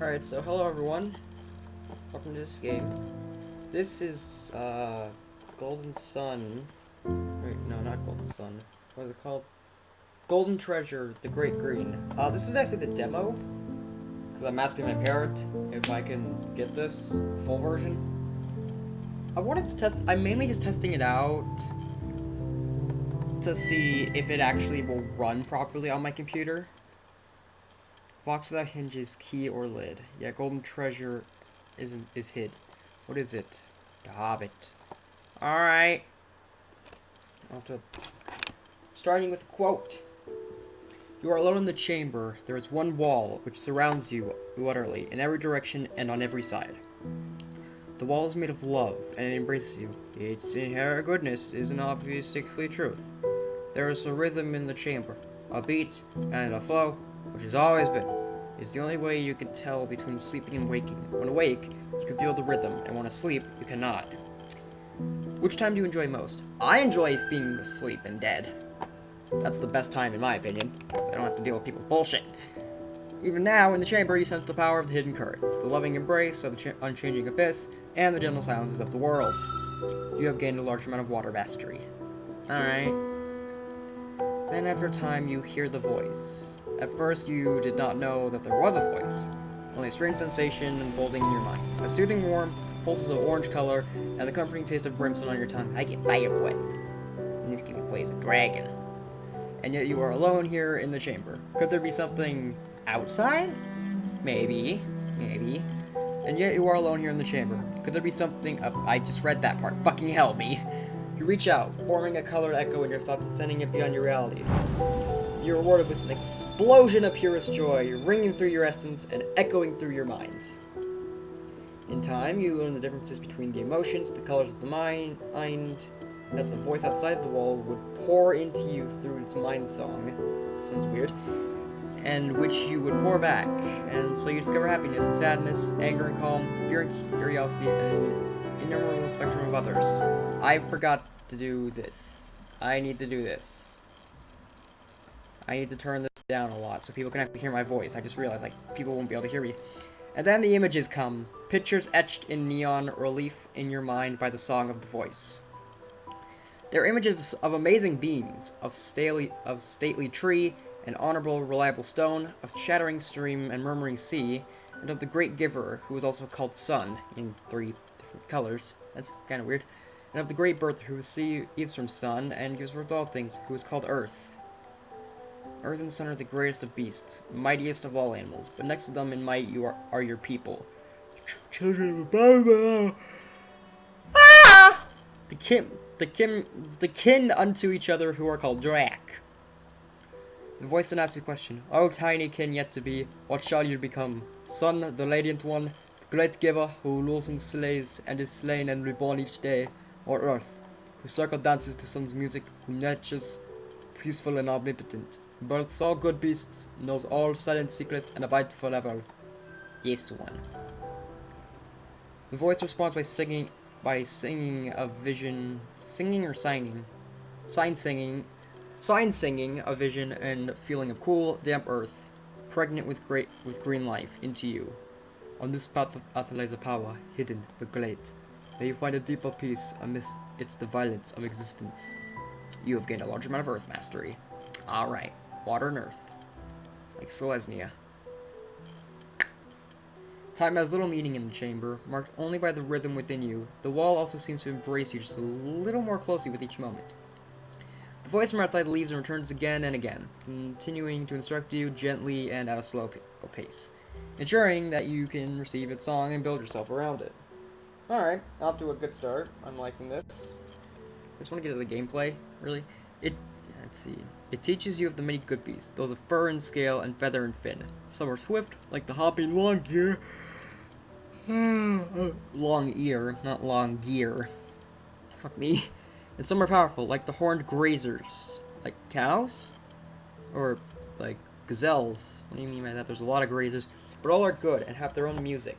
Alright, so hello everyone. Welcome to this game. This is, Golden Sun. Wait, no, not Golden Sun. What is it called? Golden Treasure, the Great Green. This is actually the demo. Because I'm asking my parent if I can get this full version. I wanted to test, I'm mainly just testing it out to see if it actually will run properly on my computer. Box without hinges, key or lid. Yeah, golden treasure is hid. What is it? The Hobbit. Alright. Starting with a quote. You are alone in the chamber. There is one wall which surrounds you utterly, in every direction and on every side. The wall is made of love, and it embraces you. Its inherent goodness is an obvious sickly truth. There is a rhythm in the chamber, a beat and a flow, which has always been. It's the only way you can tell between sleeping and waking. When awake, you can feel the rhythm, and when asleep, you cannot. Which time do you enjoy most? I enjoy being asleep and dead. That's the best time in my opinion, because I don't have to deal with people's bullshit. Even now, in the chamber, you sense the power of the hidden currents, the loving embrace of the unchanging abyss, and the gentle silences of the world. You have gained a large amount of water mastery. Alright. Then after time, you hear the voice. At first, you did not know that there was a voice, only a strange sensation unfolding in your mind. A soothing warmth, pulses of orange color, and the comforting taste of brimstone on your tongue. I get fire breath. And this game plays a dragon. And yet you are alone here in the chamber. Could there be something outside? Maybe. Maybe. And yet you are alone here in the chamber. Could there be something up? I just read that part. Fucking hell me. You reach out, forming a colored echo in your thoughts and sending it beyond your reality. You're rewarded with an explosion of purest joy, ringing through your essence and echoing through your mind. In time, you learn the differences between the emotions, the colors of the mind, that the voice outside the wall would pour into you through its mind song. Sounds weird. And which you would pour back. And so you discover happiness and sadness, anger and calm, fear and curiosity, and an innumerable spectrum of others. I forgot to do this. I need to do this. I need to turn this down a lot so people can actually hear my voice. I just realized, like, people won't be able to hear me. And then the images come. Pictures etched in neon relief in your mind by the song of the voice. They're images of amazing beings, of stately tree and honorable, reliable stone, of chattering stream and murmuring sea, and of the great giver, who is also called sun, in 3 different colors. That's kind of weird. And of the great birth, who receives from sun and gives birth to all things, who is called earth. Earth and sun are the greatest of beasts, mightiest of all animals, but next to them in might are your people. Children of Baba! Ah! The kin unto each other who are called Drak. The voice then asks the question, O tiny kin yet to be, what shall you become? Sun, the radiant one, the great giver, who rules and slays, and is slain and reborn each day, or Earth, who circle dances to sun's music, who nurtures, peaceful and omnipotent, births all good beasts, knows all silent secrets, and abides forever. Yes, one. The voice responds by singing a vision, singing or signing? Sign singing a vision and feeling of cool, damp earth, pregnant with green life, into you. On this path of earth lies a power, hidden but great. May you find a deeper peace amidst the violence of existence. You have gained a large amount of earth mastery. Alright, water and earth. Like Selesnya. Time has little meaning in the chamber, marked only by the rhythm within you. The wall also seems to embrace you just a little more closely with each moment. The voice from outside leaves and returns again and again, continuing to instruct you gently and at a slow pace, ensuring that you can receive its song and build yourself around it. Alright, off to a good start. I'm liking this. I just want to get to the gameplay, really. Let's see. It teaches you of the many good beasts, those of fur and scale and feather and fin. Some are swift, like the hopping long gear. Long ear, not long gear. Fuck me. And some are powerful, like the horned grazers. Like cows? Or, like, gazelles. What do you mean by that? There's a lot of grazers. But all are good and have their own music.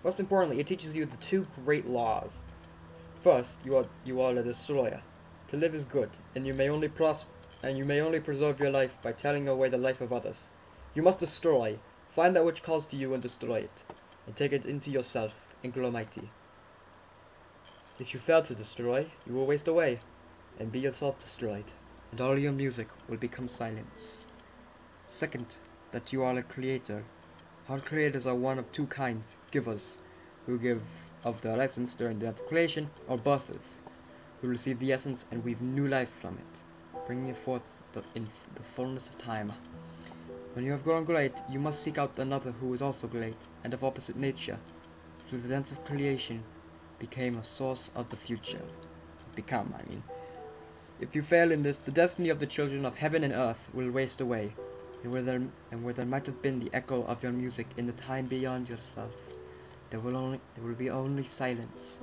Most importantly, it teaches you the 2 great laws. First, you are the destroyer. To live is good, and you may only preserve your life by telling away the life of others. You must destroy. Find that which calls to you and destroy it, and take it into yourself and grow mighty. If you fail to destroy, you will waste away, and be yourself destroyed, and all your music will become silence. Second, that you are a creator. All creators are one of two kinds: givers, who give of their essence during the creation, or birthers, who receive the essence and weave new life from it, bringing it forth in the fullness of time. When you have grown great, you must seek out another who is also great, and of opposite nature. Through the dance of creation, became a source of the future. If you fail in this, the destiny of the children of heaven and earth will waste away, and where there might have been the echo of your music in the time beyond yourself, there will be only silence.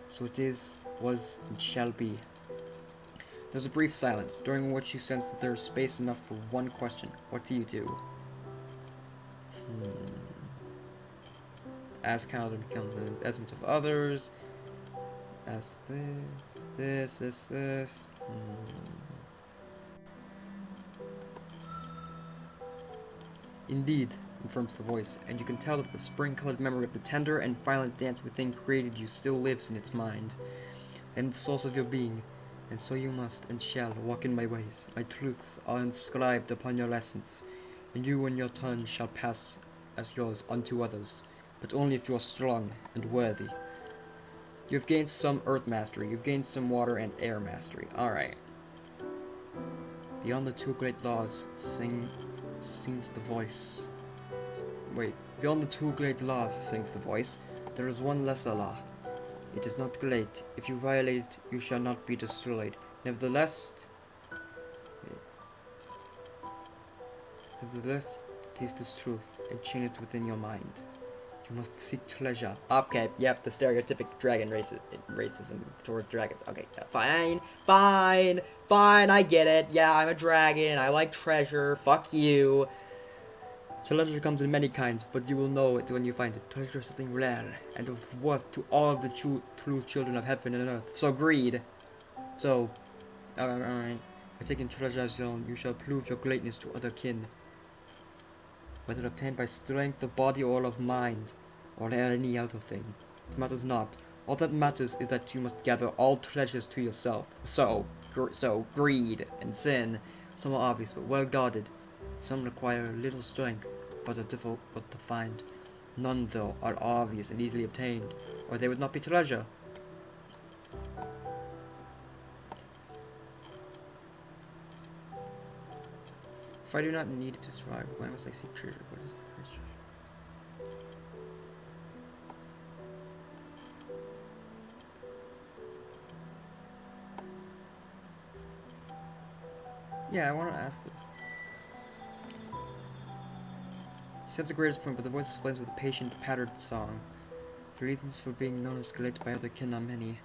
So it is, was, and shall be. There's a brief silence, during which you sense that there is space enough for one question. What do you do? Ask how to become the essence of others. Ask this. Indeed, confirms the voice, and you can tell that the spring-colored memory of the tender and violent dance within created you still lives in its mind, and the source of your being. And so you must and shall walk in my ways. My truths are inscribed upon your essence, and you in your turn shall pass as yours unto others, but only if you are strong and worthy. You have gained some earth mastery, you've gained some water and air mastery. Alright. Beyond the two great laws sings the voice. Beyond the two great laws, sings the voice, there is one lesser law. It is not great. If you violate it, you shall not be destroyed. Nevertheless, taste this truth and chain it within your mind. You must seek treasure. Okay, yep, the stereotypic dragon racism toward dragons. Okay, fine, I get it. Yeah, I'm a dragon. I like treasure. Fuck you. Treasure comes in many kinds, but you will know it when you find it. Treasure is something rare and of worth to all of the true children of heaven and earth. So greed. So, alright. By taking treasure as your own, you shall prove your greatness to other kin. Whether obtained by strength of body or of mind, or any other thing, it matters not. All that matters is that you must gather all treasures to yourself. So greed and sin, some are obvious but well guarded. Some require little strength, but are difficult to find. None, though, are obvious and easily obtained, or they would not be treasure. If I do not need to survive, why must I seek treasure? What is the first treasure? Yeah, I want to ask this. He sets the greatest point, but the voice explains with a patient, pattered song. The reasons for being known as great by other kin are many.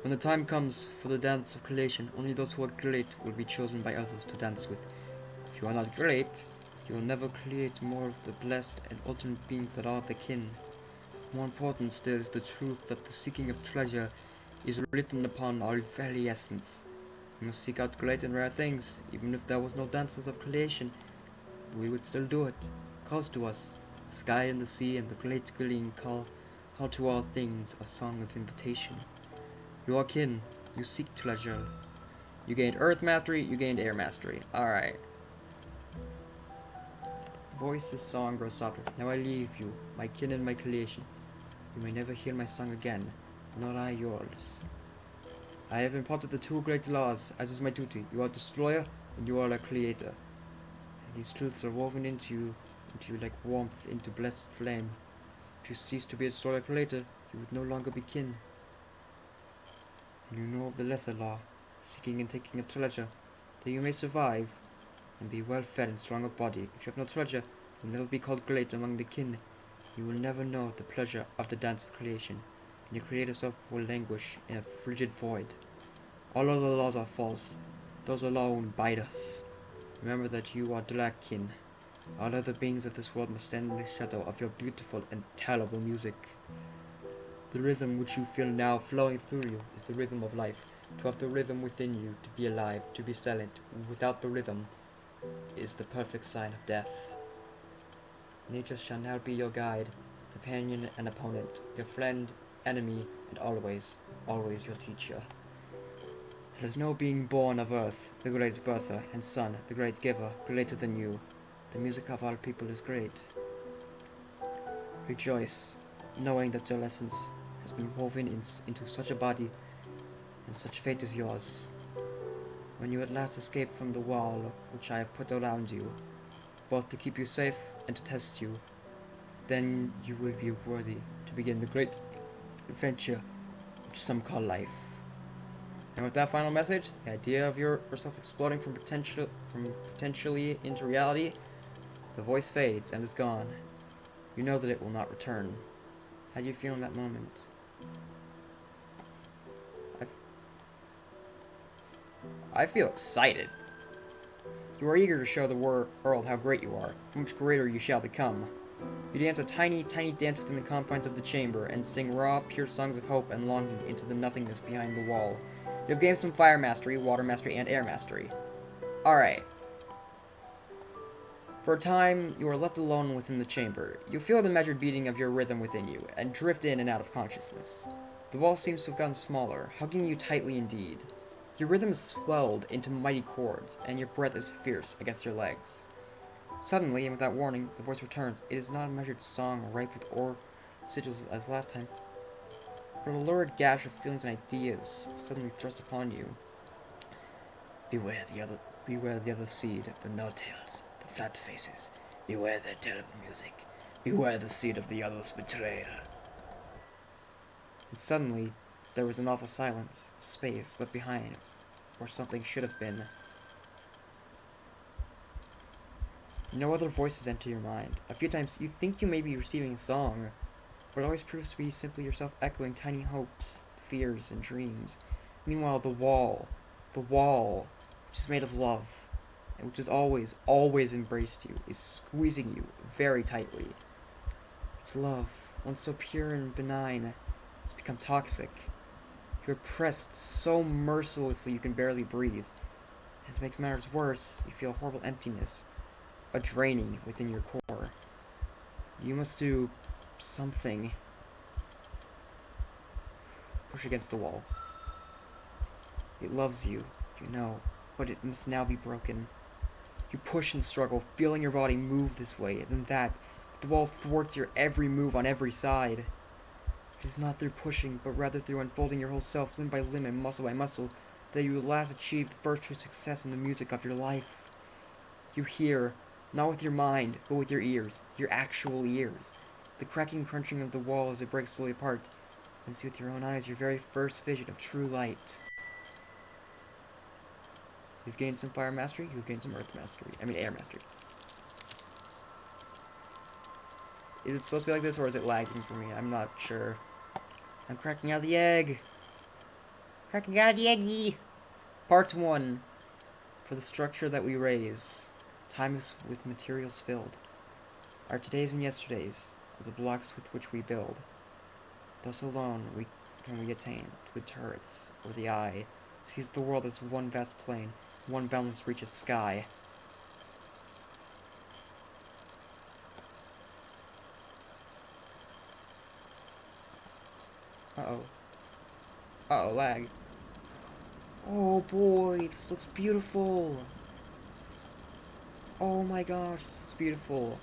When the time comes for the dance of creation, only those who are great will be chosen by others to dance with. If you are not great, you will never create more of the blessed and ultimate beings that are the kin. More important still is the truth that the seeking of treasure is written upon our very essence. We must seek out great and rare things, even if there was no dances of creation. We would still do it. Calls to us, the sky and the sea and the great gleam call to all things a song of invitation. You are kin, you seek treasure. You gained earth mastery, you gained air mastery. Alright. The voice's song grows softer. Now I leave you, my kin and my creation. You may never hear my song again, nor I yours. I have imparted the two great laws, as is my duty. You are a destroyer, and you are a creator. And these truths are woven into you like warmth into blessed flame. If you cease to be a destroyer creator, you would no longer be kin. And you know of the lesser law, seeking and taking of treasure, that you may survive, and be well fed and strong of body. If you have no treasure, you will never be called great among the kin. You will never know the pleasure of the dance of creation, and your creator self will languish in a frigid void. All other laws are false. Those alone bite us. Remember that you are Draken. All other beings of this world must stand in the shadow of your beautiful and terrible music. The rhythm which you feel now flowing through you is the rhythm of life. To have the rhythm within you, to be alive, to be silent, without the rhythm, is the perfect sign of death. Nature shall now be your guide, companion and opponent, your friend, enemy, and always, always your teacher. There is no being born of earth, the great birther, and sun, the great giver, greater than you. The music of our people is great. Rejoice, knowing that your essence has been woven into such a body, and such fate is yours. When you at last escape from the wall which I have put around you, both to keep you safe and to test you, then you will be worthy to begin the great adventure which some call life. And with that final message, the idea of yourself exploding from potentially into reality, the voice fades and is gone. You know that it will not return. How do you feel in that moment? I feel excited. You are eager to show the world how great you are, how much greater you shall become. You dance a tiny, tiny dance within the confines of the chamber, and sing raw, pure songs of hope and longing into the nothingness behind the wall. You have gained some fire mastery, water mastery, and air mastery. Alright. For a time, you are left alone within the chamber. You feel the measured beating of your rhythm within you, and drift in and out of consciousness. The wall seems to have gotten smaller, hugging you tightly indeed. Your rhythm is swelled into mighty chords, and your breath is fierce against your legs. Suddenly, and without warning, the voice returns. It is not a measured song ripe with ore sigils as last time, but a lurid gash of feelings and ideas suddenly thrust upon you. Beware the other seed of the no-tails, the flat faces. Beware their terrible music. Beware the seed of the other's betrayal. And suddenly, there was an awful silence, a space left behind, where something should have been. No other voices enter your mind. A few times you think you may be receiving a song, but it always proves to be simply yourself echoing tiny hopes, fears, and dreams. Meanwhile, the wall, which is made of love, and which has always, always embraced you, is squeezing you very tightly. Its love, once so pure and benign, has become toxic. You're pressed so mercilessly you can barely breathe. And to make matters worse, you feel a horrible emptiness, a draining within your core. You must do something. Push against the wall. It loves you, you know, but it must now be broken. You push and struggle, feeling your body move this way and then that. The wall thwarts your every move on every side. It is not through pushing, but rather through unfolding your whole self limb by limb and muscle by muscle that you will at last achieve the first true success in the music of your life. You hear, not with your mind, but with your ears, your actual ears, the cracking crunching of the wall as it breaks slowly apart, and see with your own eyes your very first vision of true light. You've gained some fire mastery, you've gained some earth mastery. Air mastery. Is it supposed to be like this, or is it lagging for me? I'm not sure. I'm cracking out the egg! Cracking out the eggy! Part 1. For the structure that we raise. Time is with materials filled. Our todays and yesterdays are the blocks with which we build. Thus alone can we attain to the turrets, or the eye sees the world as one vast plain, one boundless reach of sky. Uh-oh. Uh-oh, lag. Oh boy, this looks beautiful. Oh my gosh, this looks beautiful.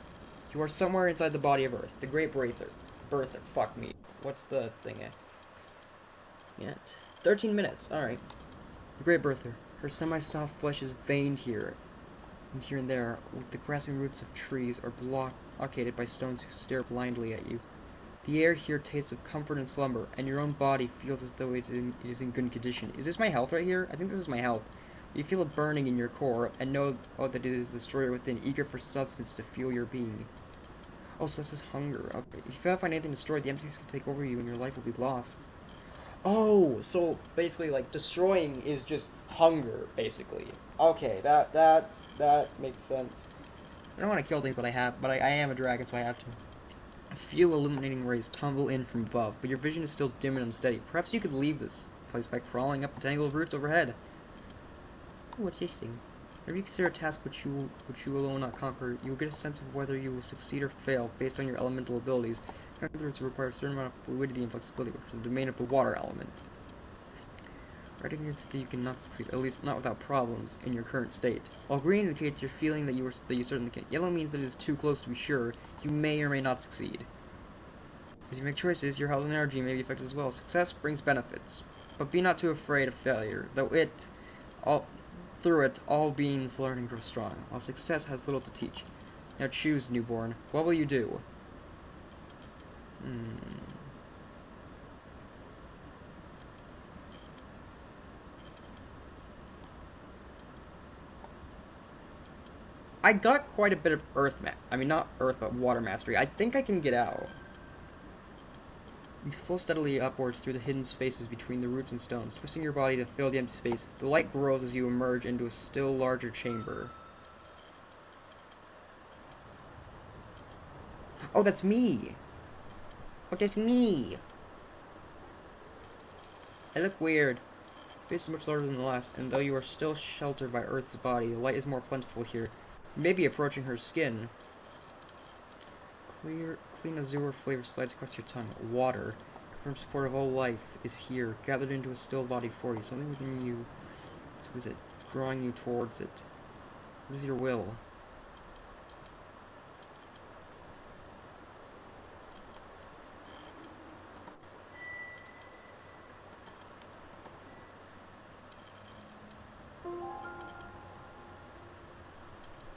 You are somewhere inside the body of Earth. The Great Birther. Fuck me. What's the thing? Yet. 13 minutes. Alright. The Great Birther. Her semi-soft flesh is veined here and there, with the grasping roots of trees are blockaded by stones who stare blindly at you. The air here tastes of comfort and slumber, and your own body feels as though it is in good condition. Is this my health right here? I think this is my health. You feel a burning in your core, and know that it is the destroyer within, eager for substance to fuel your being. Oh, so this is hunger. Okay. If you cannot find anything destroyed, the emptiness will take over you, and your life will be lost. Oh, so basically, like, destroying is just hunger, basically. Okay, that makes sense. I don't want to kill things, but I am a dragon, so I have to. A few illuminating rays tumble in from above, but your vision is still dim and unsteady. Perhaps you could leave this place by crawling up the tangle of roots overhead. What's this thing? Whenever you consider a task which you alone not conquer, you will get a sense of whether you will succeed or fail based on your elemental abilities. It requires a certain amount of fluidity and flexibility, which is the domain of the water element. Recognize that you cannot succeed, at least not without problems, in your current state. While green indicates your feeling that you certainly can. Yellow means that it is too close to be sure. You may or may not succeed. As you make choices, your health and energy may be affected as well. Success brings benefits, but be not too afraid of failure, though through it, all beings learn and grow strong, while success has little to teach. Now choose, newborn. What will you do? I got quite a bit of not earth, but water mastery. I think I can get out. You flow steadily upwards through the hidden spaces between the roots and stones, twisting your body to fill the empty spaces. The light grows as you emerge into a still larger chamber. Oh, that's me! Oh, that's me! I look weird. Space is much larger than the last, and though you are still sheltered by Earth's body, the light is more plentiful here. You may be approaching her skin. Clean azure flavor slides across your tongue. Water, confirmed support of all life, is here, gathered into a still body for you. Something within you is with it, drawing you towards it. What is your will?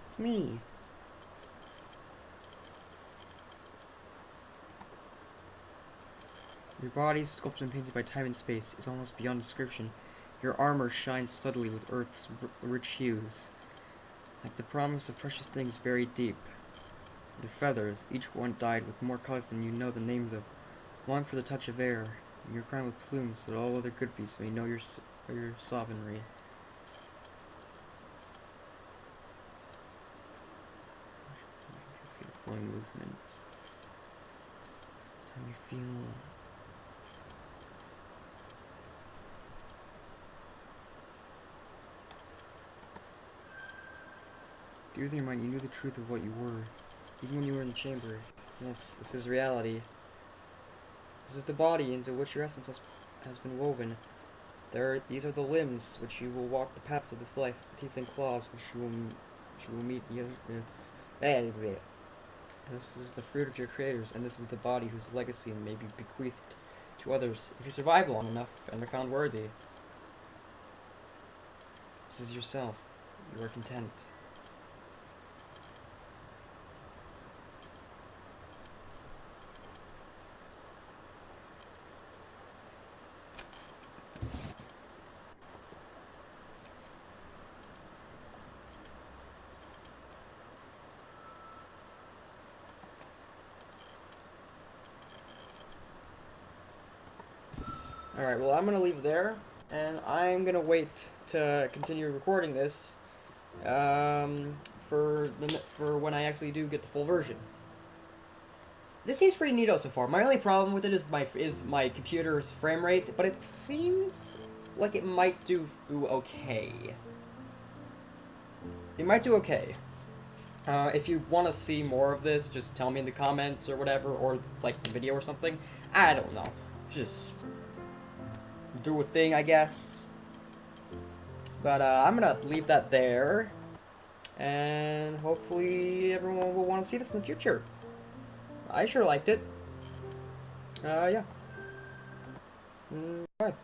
It's me. Your body, sculpted and painted by time and space, is almost beyond description. Your armor shines subtly with Earth's rich hues, like the promise of precious things buried deep. Your feathers, each one dyed with more colors than you know the names of, long for the touch of air, and you're crowned with plumes so that all other good beasts may know your sovereignty. Flowing movement. This time you feel. Dear with your mind, you knew the truth of what you were, even when you were in the chamber. Yes, this is reality. This is the body into which your essence has been woven. These are the limbs which you will walk the paths of this life, the teeth and claws which you will meet. This is the fruit of your creators, and this is the body whose legacy may be bequeathed to others if you survive long enough and are found worthy. This is yourself. You are content. Alright, well I'm gonna leave there, and I'm gonna wait to continue recording this for when I actually do get the full version. This seems pretty neato so far. My only problem with it is my computer's frame rate, but it seems like it might do okay. It might do okay. If you want to see more of this, just tell me in the comments or whatever, or like the video or something. I don't know. Just do a thing, I guess. But I'm gonna leave that there, and hopefully everyone will want to see this in the future. I sure liked it. Yeah. Bye.